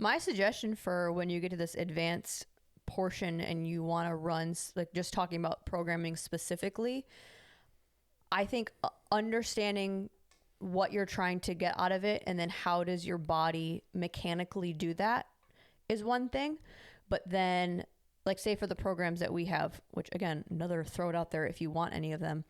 My suggestion for when you get to this advanced portion and you want to run, like just talking about programming specifically, I think understanding what you're trying to get out of it and then how does your body mechanically do that is one thing. But then, like, say for the programs that we have, which again, another throw it out there if you want any of them,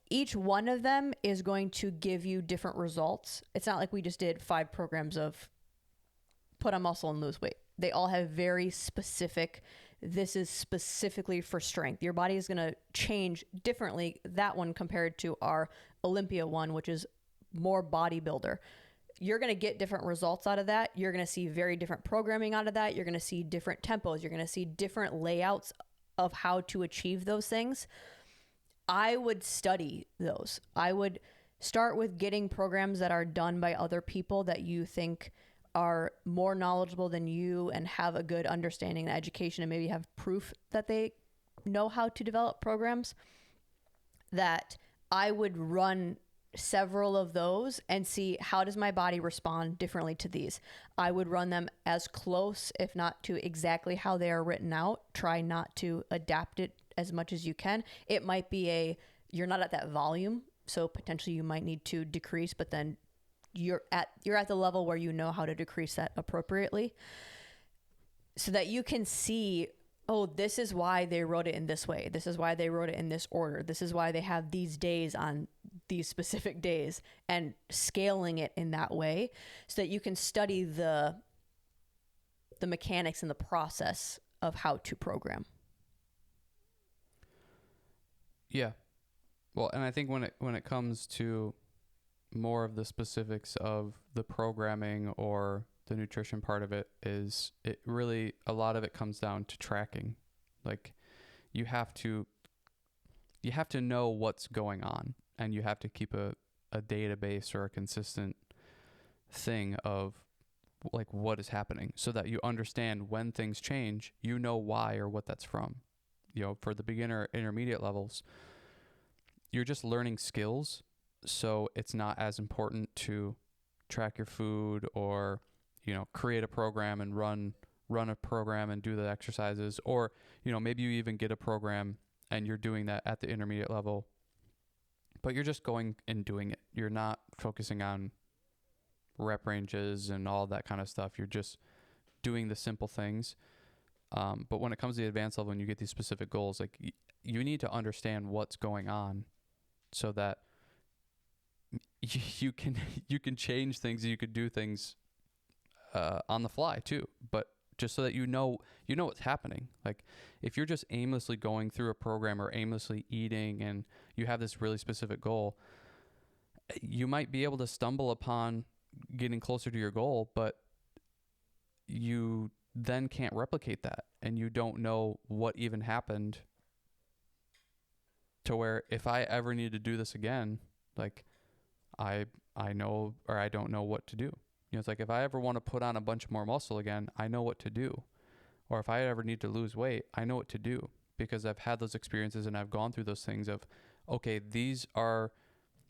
each one of them is going to give you different results. It's not like we just did 5 programs of put on muscle and lose weight. They all have very specific, this is specifically for strength. Your body is going to change differently, that one compared to our Olympia one, which is more bodybuilder. You're going to get different results out of that. You're going to see very different programming out of that. You're going to see different tempos. You're going to see different layouts of how to achieve those things. I would study those. I would start with getting programs that are done by other people that you think are more knowledgeable than you and have a good understanding and education and maybe have proof that they know how to develop programs. That I would run several of those and see how does my body respond differently to these. I would run them as close, if not to exactly how they are written out. Try not to adapt it as much as you can. It might be you're not at that volume, so potentially you might need to decrease, but then you're at the level where you know how to decrease that appropriately so that you can see, oh, this is why they wrote it in this way. This is why they wrote it in this order. This is why they have these days on these specific days, and scaling it in that way so that you can study the mechanics and the process of how to program. Yeah. Well, and I think when it comes to more of the specifics of the programming or the nutrition part of it, is it really, a lot of it comes down to tracking. Like you have to know what's going on, and you have to keep a database or a consistent thing of like what is happening so that you understand when things change, you know why or what that's from. You know, for the beginner intermediate levels, you're just learning skills. So it's not as important to track your food or, you know, create a program and run a program and do the exercises, or, you know, maybe you even get a program and you're doing that at the intermediate level, but you're just going and doing it. You're not focusing on rep ranges and all that kind of stuff. You're just doing the simple things. But when it comes to the advanced level and you get these specific goals, like you need to understand what's going on so that you can change things. You could do things on the fly too, but just so that you know what's happening. Like if you're just aimlessly going through a program or aimlessly eating and you have this really specific goal, you might be able to stumble upon getting closer to your goal, but you then can't replicate that, and you don't know what even happened to where if I ever need to do this again, like I know, or I don't know what to do. You know, it's like if I ever want to put on a bunch more muscle again, I know what to do. Or if I ever need to lose weight, I know what to do because I've had those experiences and I've gone through those things of, okay, these are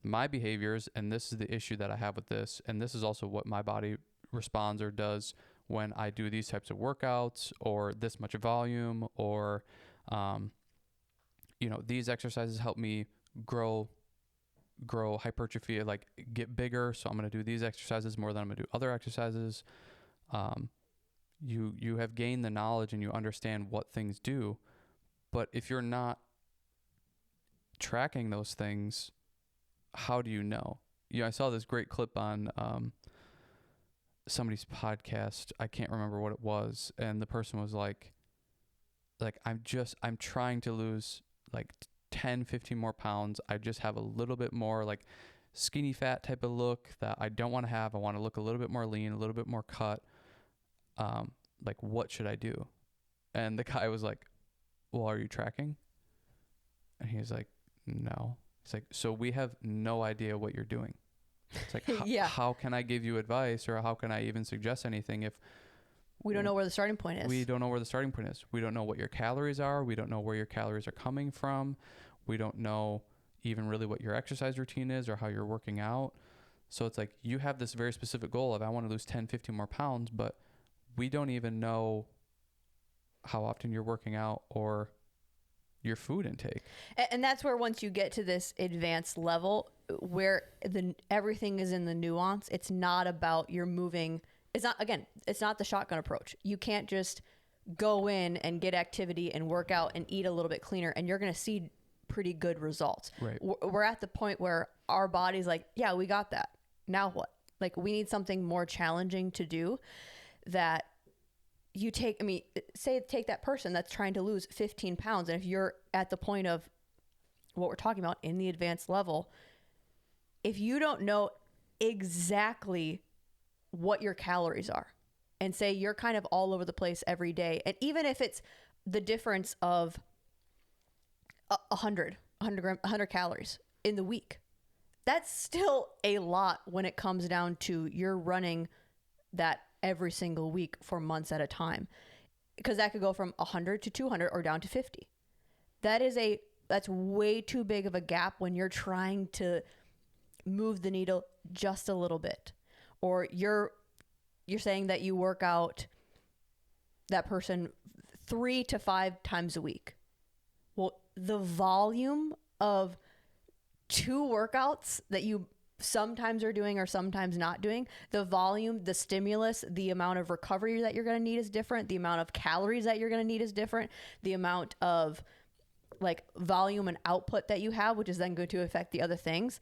my behaviors and this is the issue that I have with this. And this is also what my body responds or does when I do these types of workouts or this much volume, or, you know, these exercises help me grow hypertrophy, like get bigger. So I'm going to do these exercises more than I'm going to do other exercises. You have gained the knowledge and you understand what things do, but if you're not tracking those things, how do you know? You know, I saw this great clip on, somebody's podcast. I can't remember what it was. And the person was like, I'm trying to lose like 10, 15 more pounds. I just have a little bit more like skinny fat type of look that I don't want to have. I want to look a little bit more lean, a little bit more cut. Like what should I do? And the guy was like, well, are you tracking? And he was like, no. It's like, so we have no idea what you're doing. It's like, Yeah. How can I give you advice, or how can I even suggest anything if we don't know where the starting point is? We don't know where the starting point is. We don't know what your calories are. We don't know where your calories are coming from. We don't know even really what your exercise routine is or how you're working out. So it's like you have this very specific goal of I want to lose 10, 15 more pounds, but we don't even know how often you're working out or your food intake. And that's where once you get to this advanced level where everything is in the nuance, it's not about you're moving. It's not the shotgun approach. You can't just go in and get activity and work out and eat a little bit cleaner and you're going to see pretty good results. Right. We're at the point where our body's like, yeah, we got that. Now what? Like, we need something more challenging to do that take that person that's trying to lose 15 pounds. And if you're at the point of what we're talking about in the advanced level, if you don't know exactly what your calories are and say you're kind of all over the place every day, and even if it's the difference of 100 calories in the week, that's still a lot when it comes down to you're running that every single week for months at a time, because that could go from 100 to 200 or down to 50. That's way too big of a gap when you're trying to move the needle just a little bit. Or you're saying that you work out that person 3 to 5 times a week. Well, the volume of 2 workouts that you sometimes are doing or sometimes not doing, the volume, the stimulus, the amount of recovery that you're going to need is different. The amount of calories that you're going to need is different. The amount of like volume and output that you have, which is then going to affect the other things.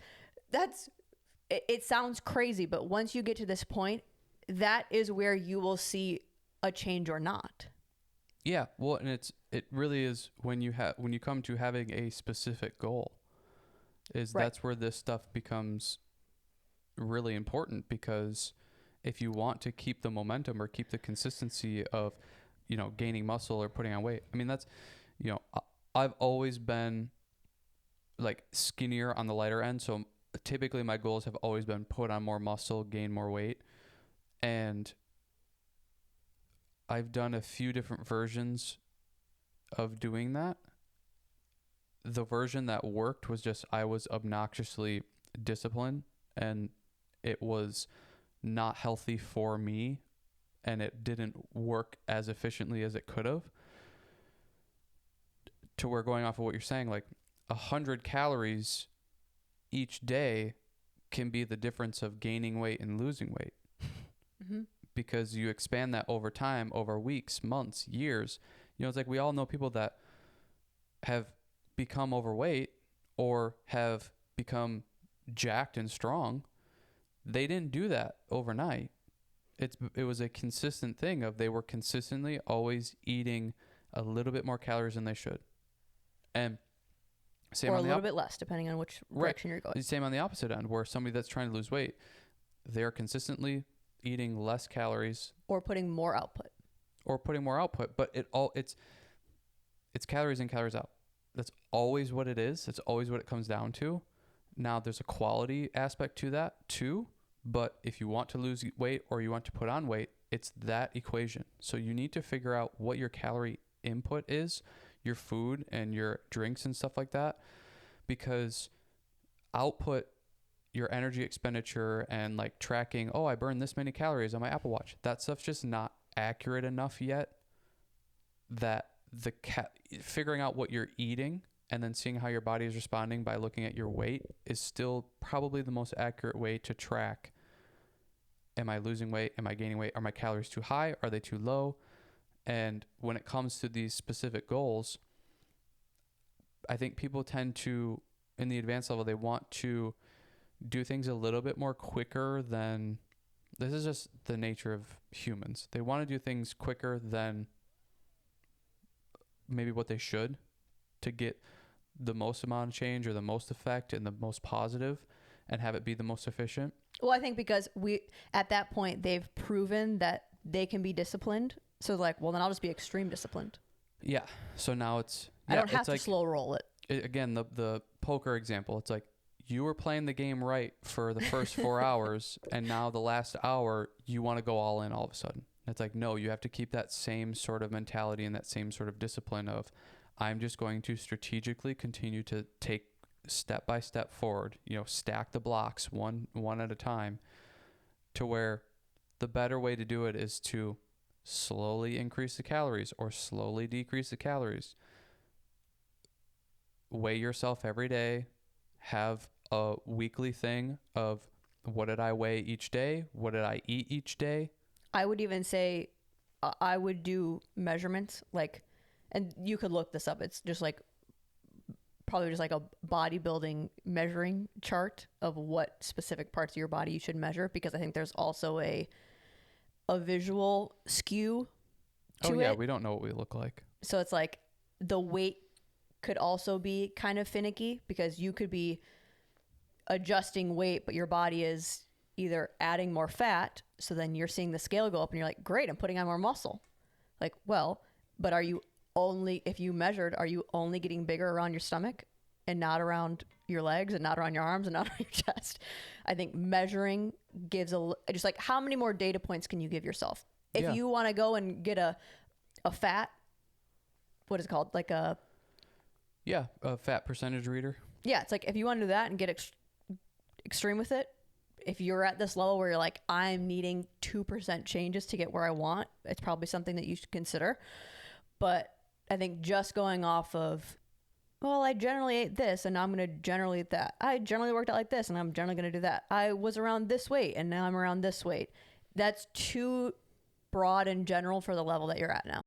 It sounds crazy, but once you get to this point, that is where you will see a change or not. Yeah. Well, and it really is when you come to having a specific goal, right. That's where this stuff becomes really important, because if you want to keep the momentum or keep the consistency of, gaining muscle or putting on weight, I mean, that's, I've always been like skinnier on the lighter end. So typically my goals have always been put on more muscle, gain more weight. And I've done a few different versions of doing that. The version that worked was just I was obnoxiously disciplined, and it was not healthy for me, and it didn't work as efficiently as it could have. To where, going off of what you're saying, like 100 calories each day can be the difference of gaining weight and losing weight. Mm-hmm. Because you expand that over time, over weeks, months, years. It's like we all know people that have become overweight or have become jacked and strong. They didn't do that overnight. It was a consistent thing of they were consistently always eating a little bit more calories than they should. And same or on a little bit less, depending on which direction you're going. Same on the opposite end, where somebody that's trying to lose weight, they're consistently eating less calories or putting more output. But it's calories in, calories out. That's always what it is. It's always what it comes down to. Now there's a quality aspect to that too, but if you want to lose weight or you want to put on weight, it's that equation. So you need to figure out what your calorie input is, your food and your drinks and stuff like that, because output, your energy expenditure and like tracking, I burned this many calories on my Apple Watch, that stuff's just not accurate enough yet. That figuring out what you're eating and then seeing how your body is responding by looking at your weight is still probably the most accurate way to track. Am I losing weight? Am I gaining weight? Are my calories too high? Are they too low? And when it comes to these specific goals, I think people tend to, in the advanced level, they want to do things a little bit more quicker than, this is just the nature of humans. They want to do things quicker than maybe what they should to get the most amount of change or the most effect and the most positive and have it be the most efficient. Well, I think because at that point, they've proven that they can be disciplined. So like, well, then I'll just be extreme disciplined. Yeah. So now I don't have to slow roll it. Again, the poker example, it's like you were playing the game right for the first 4 hours, and now the last hour, you want to go all in all of a sudden. It's like, no, you have to keep that same sort of mentality and that same sort of discipline of, I'm just going to strategically continue to take step by step forward, stack the blocks one at a time, to where the better way to do it is to slowly increase the calories or slowly decrease the calories. Weigh yourself every day. Have a weekly thing of what did I weigh each day? What did I eat each day? I would even say I would do measurements like, and you could look this up. It's just like probably just like a bodybuilding measuring chart of what specific parts of your body you should measure, because I think there's also a visual skew to Oh yeah, it. we don't know what we look like. So it's like the weight could also be kind of finicky, because you could be adjusting weight, but your body is either adding more fat. So then you're seeing the scale go up and you're like, great, I'm putting on more muscle. Like, well, but are you only, if you measured, are you only getting bigger around your stomach and not around your legs and not around your arms and not around your chest? I think measuring gives just like, how many more data points can you give yourself? If you want to go and get a fat, what is it called? Like a fat percentage reader. Yeah, it's like if you want to do that and get extreme with it, if you're at this level where you're like, I'm needing 2% changes to get where I want, it's probably something that you should consider. But I think just going off of, well, I generally ate this and now I'm going to generally eat that. I generally worked out like this and I'm generally going to do that. I was around this weight and now I'm around this weight. That's too broad and general for the level that you're at now.